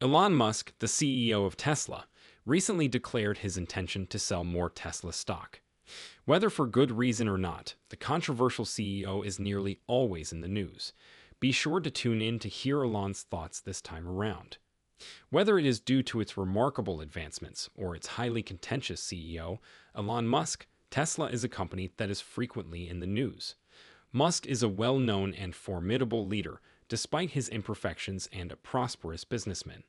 Elon Musk, the CEO of Tesla, recently declared his intention to sell more Tesla stock. Whether for good reason or not, the controversial CEO is nearly always in the news. Be sure to tune in to hear Elon's thoughts this time around. Whether it is due to its remarkable advancements or its highly contentious CEO, Elon Musk, Tesla is a company that is frequently in the news. Musk is a well-known and formidable leader, despite his imperfections, and a prosperous businessman.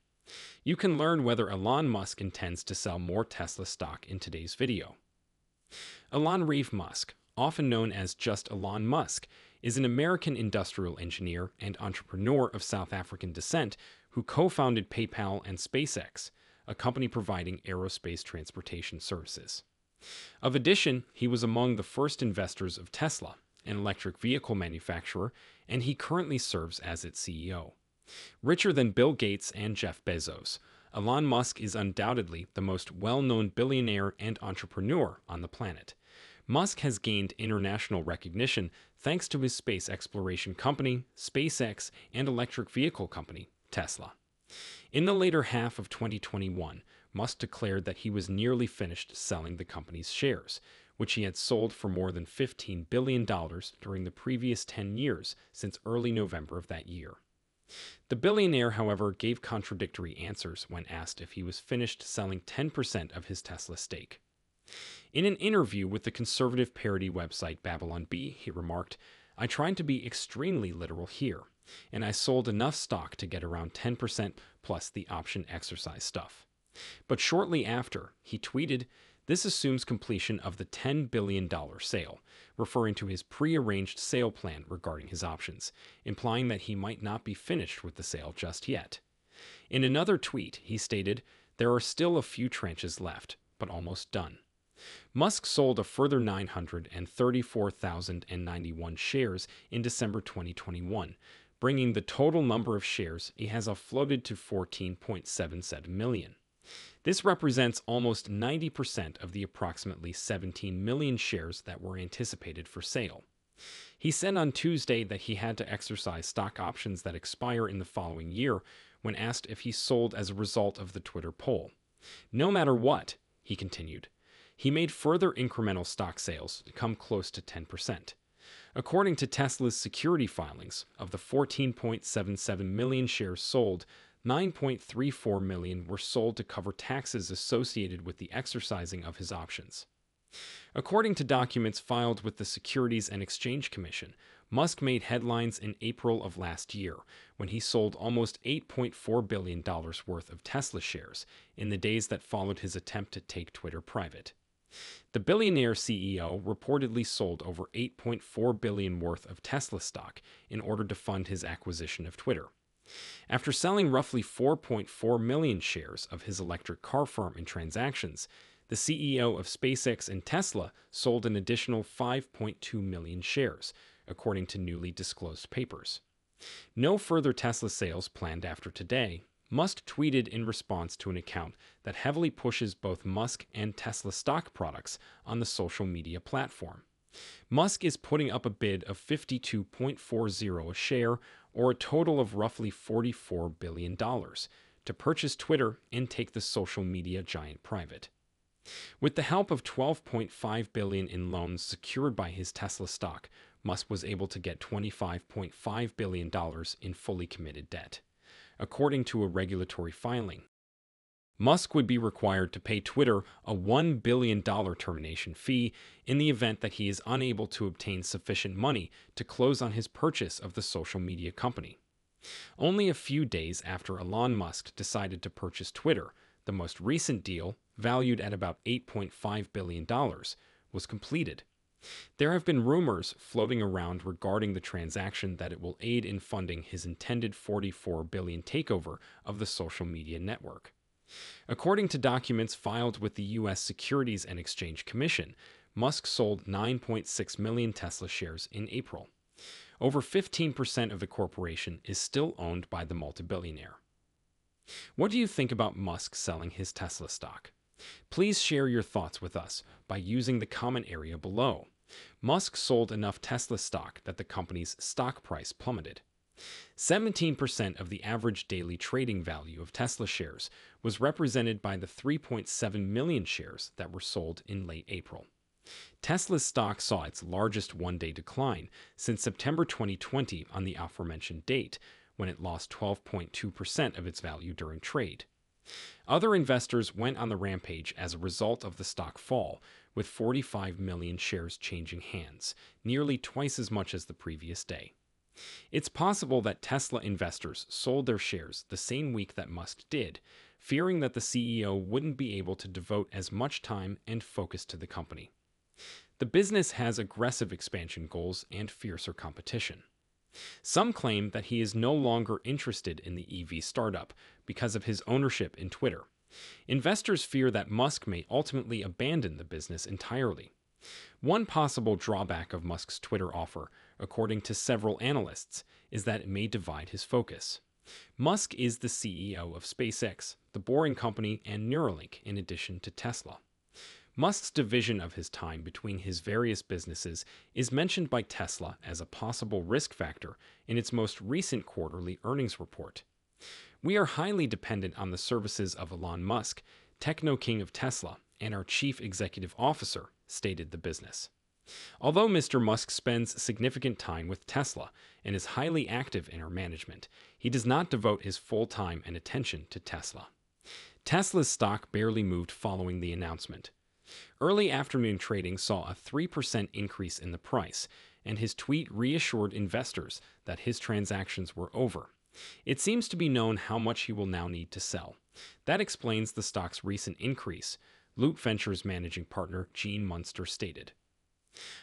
You can learn whether Elon Musk intends to sell more Tesla stock in today's video. Elon Reeve Musk, often known as just Elon Musk, is an American industrial engineer and entrepreneur of South African descent who co-founded PayPal and SpaceX, a company providing aerospace transportation services. Of addition, he was among the first investors of Tesla, an electric vehicle manufacturer, and he currently serves as its CEO. Richer than Bill Gates and Jeff Bezos, Elon Musk is undoubtedly the most well-known billionaire and entrepreneur on the planet. Musk has gained international recognition thanks to his space exploration company, SpaceX, and electric vehicle company, Tesla. In the later half of 2021, Musk declared that he was nearly finished selling the company's shares, which he had sold for more than $15 billion during the previous 10 years since early November of that year. The billionaire, however, gave contradictory answers when asked if he was finished selling 10% of his Tesla stake. In an interview with the conservative parody website Babylon Bee, he remarked, "I tried to be extremely literal here, and I sold enough stock to get around 10% plus the option exercise stuff." But shortly after, he tweeted, "This assumes completion of the $10 billion sale," referring to his pre-arranged sale plan regarding his options, implying that he might not be finished with the sale just yet. In another tweet, he stated, "There are still a few tranches left, but almost done." Musk sold a further 934,091 shares in December 2021, bringing the total number of shares he has offloaded to 14.77 million. This represents almost 90% of the approximately 17 million shares that were anticipated for sale. He said on Tuesday that he had to exercise stock options that expire in the following year when asked if he sold as a result of the Twitter poll. "No matter what," he continued, he made further incremental stock sales to come close to 10%. According to Tesla's security filings, of the 14.77 million shares sold, 9.34 million were sold to cover taxes associated with the exercising of his options. According to documents filed with the Securities and Exchange Commission, Musk made headlines in April of last year when he sold almost $8.4 billion worth of Tesla shares in the days that followed his attempt to take Twitter private. The billionaire CEO reportedly sold over $8.4 billion worth of Tesla stock in order to fund his acquisition of Twitter. After selling roughly 4.4 million shares of his electric car firm in transactions, the CEO of SpaceX and Tesla sold an additional 5.2 million shares, according to newly disclosed papers. No further Tesla sales planned after today, Musk tweeted in response to an account that heavily pushes both Musk and Tesla stock products on the social media platform. Musk is putting up a bid of $52.40 a share, or a total of roughly $44 billion, to purchase Twitter and take the social media giant private. With the help of $12.5 billion in loans secured by his Tesla stock, Musk was able to get $25.5 billion in fully committed debt. According to a regulatory filing, Musk would be required to pay Twitter a $1 billion termination fee in the event that he is unable to obtain sufficient money to close on his purchase of the social media company. Only a few days after Elon Musk decided to purchase Twitter, the most recent deal, valued at about $8.5 billion, was completed. There have been rumors floating around regarding the transaction that it will aid in funding his intended $44 billion takeover of the social media network. According to documents filed with the U.S. Securities and Exchange Commission, Musk sold 9.6 million Tesla shares in April. Over 15% of the corporation is still owned by the multi-billionaire. What do you think about Musk selling his Tesla stock? Please share your thoughts with us by using the comment area below. Musk sold enough Tesla stock that the company's stock price plummeted. 17% of the average daily trading value of Tesla shares was represented by the 3.7 million shares that were sold in late April. Tesla's stock saw its largest one-day decline since September 2020 on the aforementioned date, when it lost 12.2% of its value during trade. Other investors went on the rampage as a result of the stock fall, with 45 million shares changing hands, nearly twice as much as the previous day. It's possible that Tesla investors sold their shares the same week that Musk did, fearing that the CEO wouldn't be able to devote as much time and focus to the company. The business has aggressive expansion goals and fiercer competition. Some claim that he is no longer interested in the EV startup because of his ownership in Twitter. Investors fear that Musk may ultimately abandon the business entirely. One possible drawback of Musk's Twitter offer, according to several analysts, is that it may divide his focus. Musk is the CEO of SpaceX, the Boring Company, and Neuralink, in addition to Tesla. Musk's division of his time between his various businesses is mentioned by Tesla as a possible risk factor in its most recent quarterly earnings report. "We are highly dependent on the services of Elon Musk, techno-king of Tesla, and our chief executive officer," stated the business. Although Mr. Musk spends significant time with Tesla and is highly active in our management, he does not devote his full time and attention to Tesla. Tesla's stock barely moved following the announcement. Early afternoon trading saw a 3% increase in the price, and his tweet reassured investors that his transactions were over. It seems to be known how much he will now need to sell. That explains the stock's recent increase, Loot Ventures managing partner Gene Munster stated.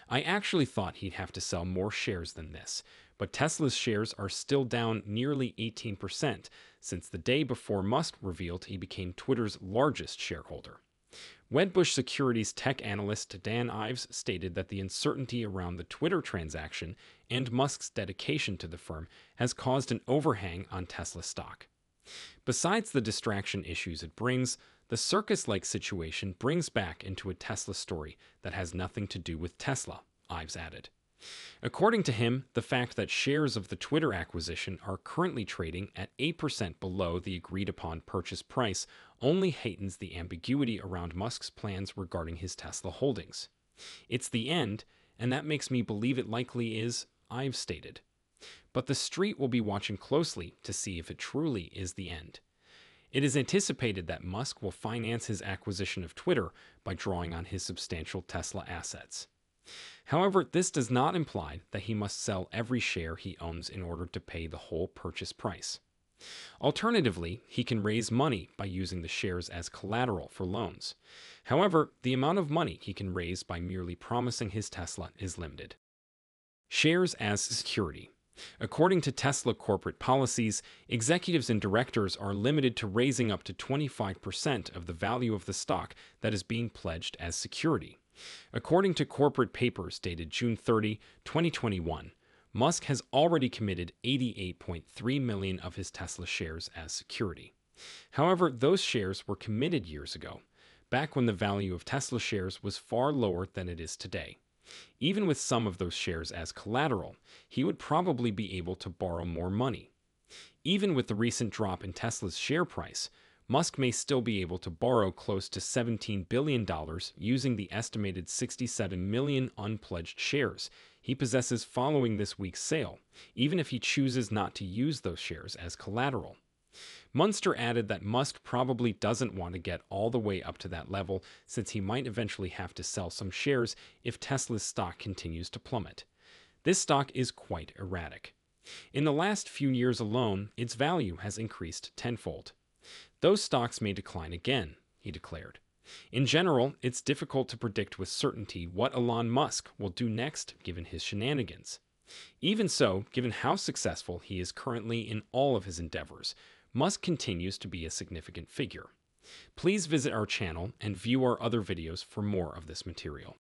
"I actually thought he'd have to sell more shares than this, but Tesla's shares are still down nearly 18% since the day before Musk revealed he became Twitter's largest shareholder." Wedbush Securities tech analyst Dan Ives stated that the uncertainty around the Twitter transaction and Musk's dedication to the firm has caused an overhang on Tesla stock. Besides the distraction issues it brings, the circus-like situation brings back into a Tesla story that has nothing to do with Tesla, Ives added. According to him, the fact that shares of the Twitter acquisition are currently trading at 8% below the agreed-upon purchase price only heightens the ambiguity around Musk's plans regarding his Tesla holdings. "It's the end, and that makes me believe it likely is," Ives stated. But the street will be watching closely to see if it truly is the end. It is anticipated that Musk will finance his acquisition of Twitter by drawing on his substantial Tesla assets. However, this does not imply that he must sell every share he owns in order to pay the whole purchase price. Alternatively, he can raise money by using the shares as collateral for loans. However, the amount of money he can raise by merely promising his Tesla is limited. Shares as security. According to Tesla corporate policies, executives and directors are limited to raising up to 25% of the value of the stock that is being pledged as security. According to corporate papers dated June 30, 2021, Musk has already committed 88.3 million of his Tesla shares as security. However, those shares were committed years ago, back when the value of Tesla shares was far lower than it is today. Even with some of those shares as collateral, he would probably be able to borrow more money. Even with the recent drop in Tesla's share price, Musk may still be able to borrow close to $17 billion using the estimated 67 million unpledged shares he possesses following this week's sale, even if he chooses not to use those shares as collateral. Munster added that Musk probably doesn't want to get all the way up to that level since he might eventually have to sell some shares if Tesla's stock continues to plummet. This stock is quite erratic. In the last few years alone, its value has increased tenfold. "Those stocks may decline again," he declared. "In general, it's difficult to predict with certainty what Elon Musk will do next given his shenanigans. Even so, given how successful he is currently in all of his endeavors, Musk continues to be a significant figure." Please visit our channel and view our other videos for more of this material.